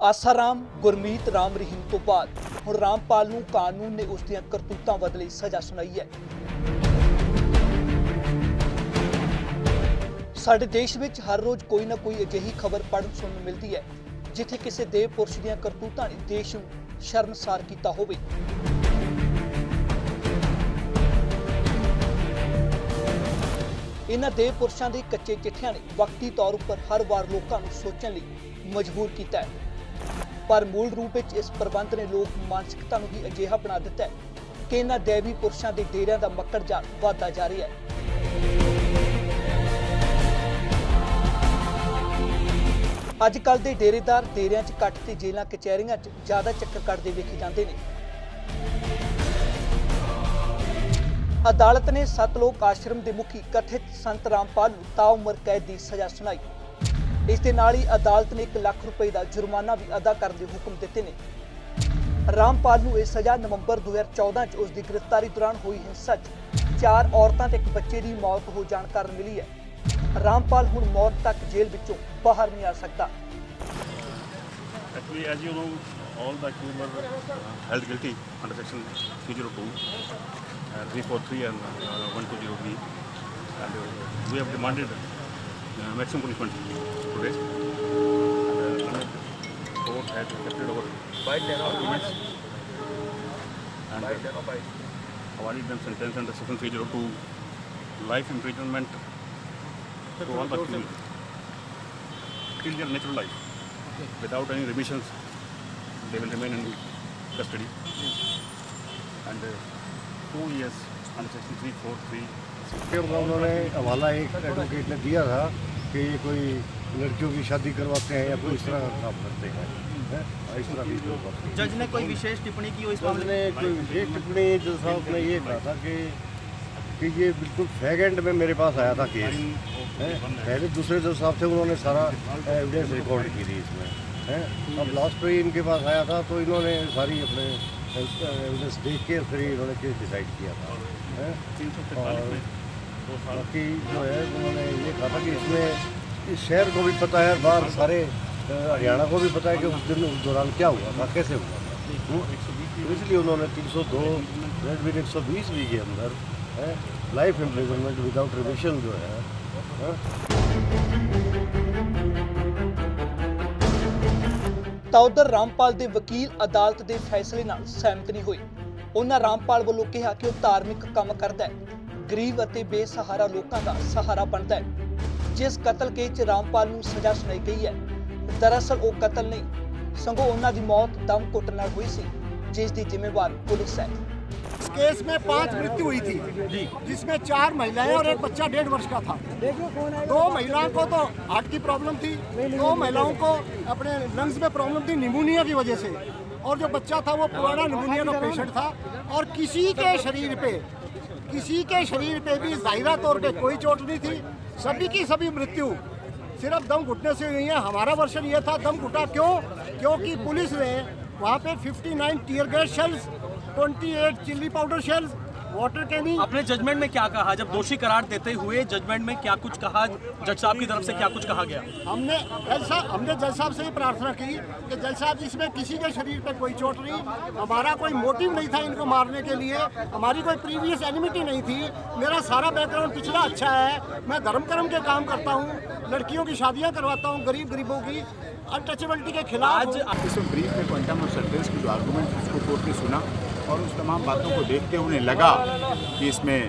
ਆਸਾਰਾਮ ਗੁਰਮੀਤ ਰਾਮ ਰਹੀਮ ਤੋਂ ਬਾਅਦ ਹੁਣ ਰਾਮਪਾਲ ਨੂੰ ਕਾਨੂੰਨ ਨੇ ਉਸ ਦੀਆਂ ਕਰਤੂਤਾਂ ਬਦਲੇ ਸਜ਼ਾ ਸੁਣਾਈ ਹੈ। ਸਾਡੇ ਦੇਸ਼ ਵਿੱਚ ਹਰ ਰੋਜ਼ ਕੋਈ ਨਾ ਕੋਈ ਅਜਿਹੀ ਖਬਰ ਪੜ੍ਹਨ ਸੁਣਨ ਨੂੰ ਮਿਲਦੀ ਹੈ ਜਿੱਥੇ ਕਿਸੇ ਦੇਵ ਪੁਰਸ਼ ਦੀਆਂ ਕਰਤੂਤਾਂ ਨੇ ਦੇਸ਼ ਨੂੰ ਸ਼ਰਮਸਾਰ ਕੀਤਾ ਹੋਵੇ। इन्हां देव पुरुषों के कच्चे चिट्ठियां ने वक्ती तौर पर हर बार लोगों को सोचने लिए मजबूर किया है, पर मूल रूप में इस प्रबंध ने लोक मानसिकता को भी अजिहा बना दिता है कि इन्हां दैवी पुरुषों के डेरियां का मक्कड़ जाल बढ़ता जा रहा है। अजकल के डेरेदार डेरियां च घट ते जेलों कचहरियां च ज़्यादा चक्कर कटते वेखे जाते हैं। अदालत ने सतलोक आश्रम के मुखी कथित संत रामपाल को ताउमर कैद की सज़ा सुनाई। इस दे नाल ही अदालत ने 1 लाख रुपए का जुर्माना भी अदा करने के हुक्म दिते ने। रामपाल को यह सज़ा नवंबर 2014 च उसकी गिरफ्तारी दौरान हुई हिंसा 4 औरतों ते 1 बच्चे की मौत हो जाने कारण मिली है। रामपाल हुण मौत तक जेल विचों बाहर नहीं आ सकता। Actually, as you know, all the accused were held guilty under section 302, 343 and 1203, and we have demanded maximum punishment today. And court has accepted our arguments and awarded them sentence under section 302, life imprisonment to all the accused till their natural life. Without any remissions, they will remain in custody. And 2 years under section 343. उन्होंने हवाला एक advocate ने दिया था कि ये कोई लड़कियों की शादी करवाते हैं या कोई इस तरह का काम करते हैं, इस तरह की। जज ने कोई विशेष टिप्पणी की हो इस मामले में? कोई विशेष टिप्पणी जज साहब ने ये कहा था कि ये बिल्कुल फैग एंड में मेरे पास आया था केस। पहले दूसरे जज साहब थे, उन्होंने सारा एविडेंस रिकॉर्ड की थी इसमें। अब लास्ट पे इनके पास आया था तो इन्होंने सारी अपने एविडेंस देख के फिर इन्होंने केस डिसाइड किया था। और बाकी जो है उन्होंने ये कहा था कि इसमें इस शहर को भी पता है, बाहर सारे हरियाणा को भी पता है कि उस दिन उस दौरान क्या हुआ था, कैसे हुआ था। तो इसलिए उन्होंने 302 रेड 120 बी के अंदर लाइफ इम्प्रिजनमेंट विदाउट रिमिशन जो है। ਤਾਂ ਉਧਰ ਰਾਮਪਾਲ ਦੇ ਵਕੀਲ ਅਦਾਲਤ ਦੇ ਫੈਸਲੇ ਨਾਲ ਸਹਿਮਤ ਨਹੀਂ ਹੋਏ। ਉਹਨਾਂ ਰਾਮਪਾਲ ਵੱਲੋਂ ਕਿਹਾ ਕਿ ਉਹ ਧਾਰਮਿਕ ਕੰਮ ਕਰਦਾ ਹੈ, ਗਰੀਬ ਅਤੇ ਬੇਸਹਾਰਾ ਲੋਕਾਂ ਦਾ ਸਹਾਰਾ ਬਣਦਾ ਹੈ। ਜਿਸ ਕਤਲ ਕੇਸ 'ਚ ਰਾਮਪਾਲ ਨੂੰ ਸਜ਼ਾ ਸੁਣਾਈ ਗਈ ਹੈ, ਦਰਅਸਲ ਉਹ ਕਤਲ ਨਹੀਂ ਸਗੋਂ ਉਹਨਾਂ ਦੀ ਮੌਤ ਦਮ ਘੁੱਟਣ ਨਾਲ ਹੋਈ ਸੀ, जिस की जिम्मेवार पुलिस है। इस केस में 5 मृत्यु हुई थी, जिसमें 4 महिलाएं और 1 बच्चा 1.5 वर्ष का था। 2 महिलाओं को तो हार्ट की प्रॉब्लम थी, 2 महिलाओं को अपने लंग्स में प्रॉब्लम थी निमोनिया की वजह से, और जो बच्चा था वो पुराना निमोनिया का पेशेंट था। और किसी के शरीर पे भी ज़ाहिरा तौर पे कोई चोट नहीं थी। सभी की सभी मृत्यु सिर्फ दम घुटने से हुई है। हमारा वर्षन ये था दम घुटा क्यों, क्योंकि पुलिस ने वहाँ पे 59 tear gas shells, 28 chilli powder shells, water cannon. अपने जजमेंट में क्या कहा जब दोषी करार देते हुए जजमेंट में क्या कुछ कहा, जज साहब की तरफ से क्या कुछ कहा गया? हमने जज साहब से ही प्रार्थना की कि जज साहब इसमें किसी के शरीर पे कोई चोट नहीं, हमारा कोई मोटिव नहीं था इनको मारने के लिए, हमारी कोई प्रीवियस एनिमिटी नहीं थी, मेरा सारा बैकग्राउंड पिछड़ा अच्छा है, मैं धर्म कर्म के काम करता हूँ, लड़कियों की शादियाँ करवाता हूँ, गरीबों की अनटचेबिलिटी के खिलाफ। इसमें ब्रीफ में क्वांटम और सेंटेंस की जो आर्गूमेंट उसको कोर्ट ने सुना और उस तमाम बातों को देखते हुए उन्हें लगा कि इसमें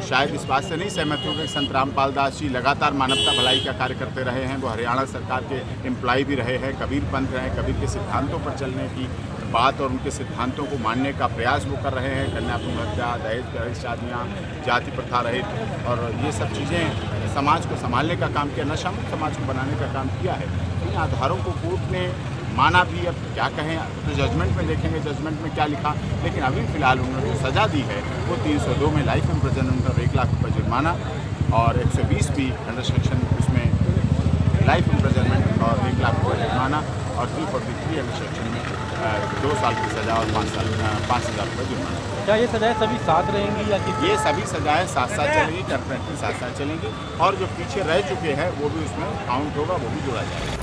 शायद इस बात से नहीं सहमत हो कि संत रामपाल दास जी लगातार मानवता भलाई का कार्य करते रहे हैं। वो हरियाणा सरकार के एम्प्लॉय भी रहे हैं, कबीर पंथ रहे हैं, कबीर के सिद्धांतों पर चलने की बात और उनके सिद्धांतों को मानने का प्रयास वो कर रहे हैं। कन्या भ्रूण हत्या, दहेज रहित शादियाँ, जाति प्रथा रहित और ये सब चीज़ें समाज को संभालने का काम किया, नशा मुक्त समाज को बनाने का काम किया है। इन आधारों को कोर्ट ने माना भी। अब क्या कहें, तो जजमेंट में देखेंगे जजमेंट में क्या लिखा, लेकिन अभी फ़िलहाल उन्होंने जो सज़ा दी है वो 302 में लाइफ इम्प्रिजनमेंट और 1 लाख रुपये जुर्माना और 120 भी अंडर सेक्शन उसमें लाइफ इम्प्रिजनमेंट और 1 लाख रुपये जुर्माना और 343 अंडर सेक्शन में 2 साल की सज़ा और 5,000 रुपये जुर्माना। क्या ये सजाएं सभी साथ रहेंगी या ये सभी सजाएं साथ साथ चलेंगी, डेफिनेटली साथ साथ चलेंगी और जो पीछे रह चुके हैं वो भी उसमें काउंट होगा, वो भी जोड़ा जाएगा।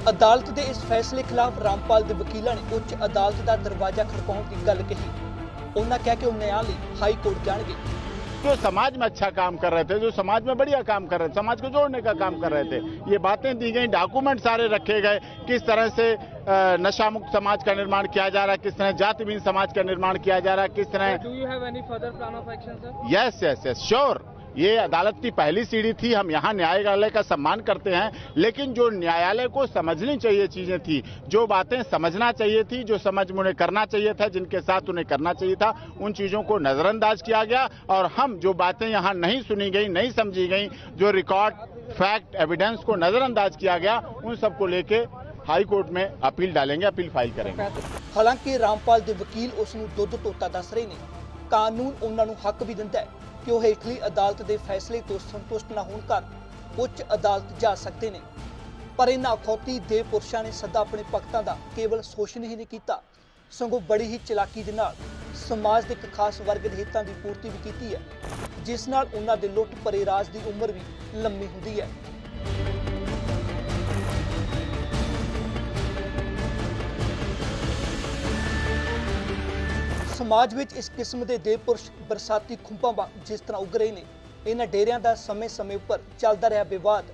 ਅਦਾਲਤ ਦੇ ਇਸ ਫੈਸਲੇ ਖਿਲਾਫ ਰਾਮਪਾਲ ਦੇ ਵਕੀਲਾਂ ਨੇ ਉੱਚ ਅਦਾਲਤ ਦਾ ਦਰਵਾਜ਼ਾ ਖੜਕਾਉਣ ਦੀ ਗੱਲ ਕਹੀ। ਉਹਨਾਂ ਕਿਹਾ ਕਿ ਉਹ ਨਿਆਂ ਲਈ ਹਾਈ ਕੋਰਟ ਜਾਣਗੇ। जो समाज में अच्छा काम कर रहे थे, जो समाज में बढ़िया काम कर रहे थे, समाज को जोड़ने का काम कर रहे थे, ये बातें दी गई, डॉक्यूमेंट सारे रखे गए, किस तरह से नशा मुक्त समाज का निर्माण किया जा रहा है, किस तरह जातिहीन समाज का निर्माण किया जा रहा है, किस तरह। Do you have any further plan of action sir? Yes yes yes sure. ये अदालत की पहली सीढ़ी थी। हम यहाँ न्यायालय का सम्मान करते हैं, लेकिन जो न्यायालय को समझनी चाहिए चीजें थी, जो बातें समझना चाहिए थी, जो समझ में उन्हें करना चाहिए था, जिनके साथ उन्हें करना चाहिए था, उन चीजों को नजरअंदाज किया गया। और हम जो बातें यहाँ नहीं सुनी गई, नहीं समझी गई, जो रिकॉर्ड फैक्ट एविडेंस को नजरअंदाज किया गया, उन सबको लेके हाई कोर्ट में अपील डालेंगे, अपील फाइल करेंगे। ਹਾਲਾਂਕਿ ਰਾਮਪਾਲ ਦੇ ਵਕੀਲ ਉਸ ਨੂੰ ਦੁੱਧ ਧੋਤਾ ਦੱਸ ਰਹੇ ਨੇ। ਕਾਨੂੰਨ ਉਹਨਾਂ ਨੂੰ ਹੱਕ ਵੀ ਦਿੰਦਾ ਹੈ ਕਿ ਉਹ ਹੇਠਲੀ ਅਦਾਲਤ ਦੇ ਫੈਸਲੇ ਤੋਂ ਸੰਤੁਸ਼ਟ ਨਾ ਹੋਣ ਕਾਰਨ ਉੱਚ ਅਦਾਲਤ ਜਾ ਸਕਦੇ ਨੇ। ਪਰ ਇਹਨਾਂ ਅਖੌਤੀ ਦੇ ਪੁਰਸ਼ਾਂ ਨੇ ਸਦਾ ਆਪਣੇ ਭਗਤਾਂ ਦਾ ਕੇਵਲ ਸ਼ੋਸ਼ਣ ਹੀ ਨਹੀਂ ਕੀਤਾ, ਸਗੋਂ ਬੜੀ ਹੀ ਚਲਾਕੀ ਦੇ ਨਾਲ ਸਮਾਜ ਦੇ ਇੱਕ ਖਾਸ ਵਰਗ ਦੇ ਹਿੱਤਾਂ ਦੀ ਪੂਰਤੀ ਵੀ ਕੀਤੀ ਹੈ, ਜਿਸ ਨਾਲ ਉਹਨਾਂ ਦੇ ਲੁੱਟ ਭਰੇ ਰਾਜ ਦੀ ਉਮਰ ਵੀ ਲੰਮੀ ਹੁੰਦੀ ਹੈ। ਸਮਾਜ ਵਿੱਚ ਇਸ ਕਿਸਮ ਦੇ ਦੇਵਪੁਰਸ਼ ਬਰਸਾਤੀ ਖੁੰਭਾਂ ਵਾਂਗ ਜਿਸ ਤਰ੍ਹਾਂ ਉੱਗ ਰਹੇ ਨੇ, ਇਹਨਾਂ ਡੇਰਿਆਂ ਦਾ ਸਮੇਂ-ਸਮੇਂ ਉੱਪਰ ਚੱਲਦਾ ਰਿਹਾ ਵਿਵਾਦ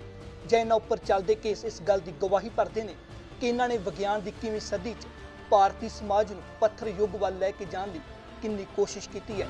ਜਾਂ ਇਹਨਾਂ ਉੱਪਰ ਚੱਲਦੇ ਕੇਸ ਇਸ ਗੱਲ ਦੀ ਗਵਾਹੀ ਭਰਦੇ ਨੇ ਕਿ ਇਹਨਾਂ ਨੇ ਵਿਗਿਆਨ ਦੀ 21ਵੀਂ ਸਦੀ 'ਚ ਭਾਰਤੀ ਸਮਾਜ ਨੂੰ ਪੱਥਰ ਯੁੱਗ ਵੱਲ ਲੈ ਕੇ ਜਾਣ ਦੀ ਕਿੰਨੀ ਕੋਸ਼ਿਸ਼ ਕੀਤੀ ਹੈ।